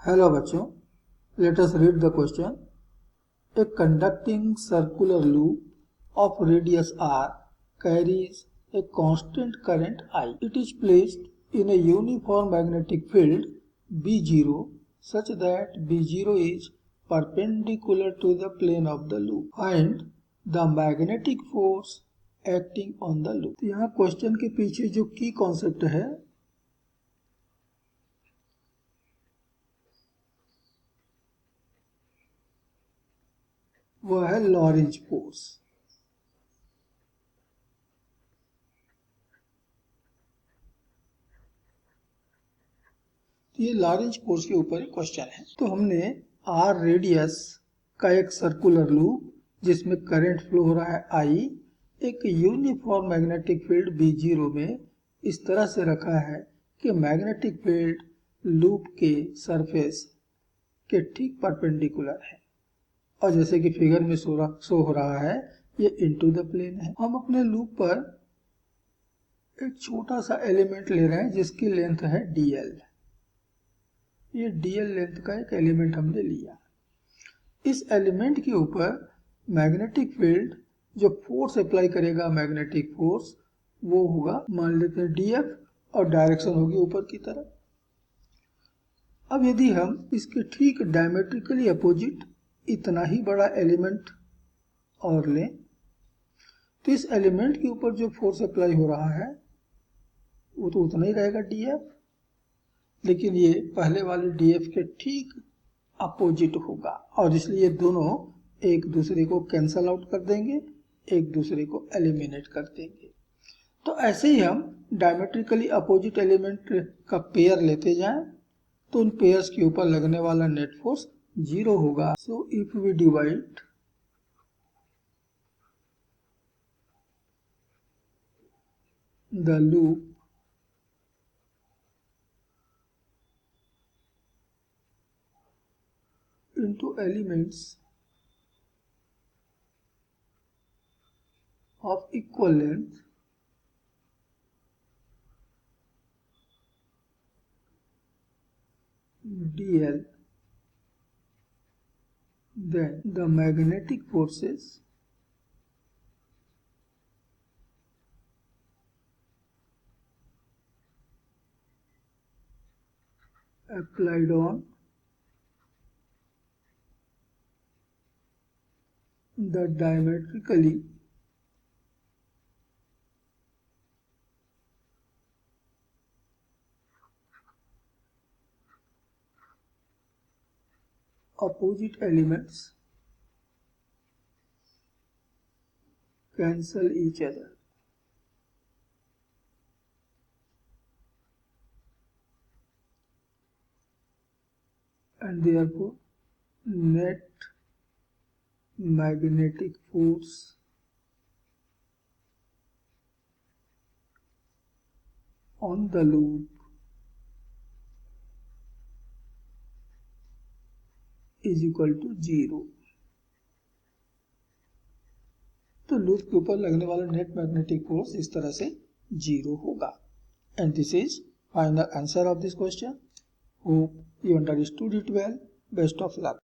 Hello बच्चों, let us read the question. A conducting circular loop of radius r carries a constant current I. It is placed in a uniform magnetic field B0 such that B0 is perpendicular to the plane of the loop. Find the magnetic force acting on the loop. यहाँ question के पीछे जो की concept है वह है Lorentz force. ये Lorentz force के ऊपर क्वेश्चन है। तो हमने आर रेडियस का एक सर्कुलर लूप जिसमें करंट फ्लो हो रहा है आई, एक यूनिफॉर्म मैग्नेटिक फील्ड B0 में इस तरह से रखा है कि मैग्नेटिक फील्ड लूप के सरफेस के ठीक परपेंडिकुलर है और जैसे कि फिगर में शो हो रहा है ये इनटू द प्लेन है। हम अपने लूप पर एक छोटा सा एलिमेंट ले रहे हैं जिसकी लेंथ है dl। ये dl लेंथ का एक एलिमेंट हमने लिया। इस एलिमेंट के ऊपर मैग्नेटिक फील्ड जो फोर्स अप्लाई करेगा, मैग्नेटिक फोर्स वो होगा, मान लेते हैं df, और डायरेक्शन होगी ऊपर की तरफ। अब यदि हम इसके ठीक डायमेट्रिकली अपोजिट इतना ही बड़ा एलिमेंट और लें तो इस एलिमेंट के ऊपर जो फोर्स अप्लाई हो रहा है वो तो उतना ही रहेगा df, लेकिन ये पहले वाले df के ठीक अपोजिट होगा और इसलिए दोनों एक दूसरे को कैंसल आउट कर देंगे, एक दूसरे को एलिमिनेट कर देंगे। तो ऐसे ही हम डायमेट्रिकली अपोजिट एलिमेंट का पेयर लेते जाएं तो उन पेयर्स के ऊपर लगने वाला नेट फोर्स 0 होगा। So if we divide the loop into elements of equal length, dl, then the magnetic forces applied on the diametrically opposite elements cancel each other and therefore net magnetic force on the loop is equal to 0। तो loop के ऊपर लगने वाला net magnetic force इस तरह से 0 होगा। And this is final answer of this question. Hope you understood it well. Best of luck.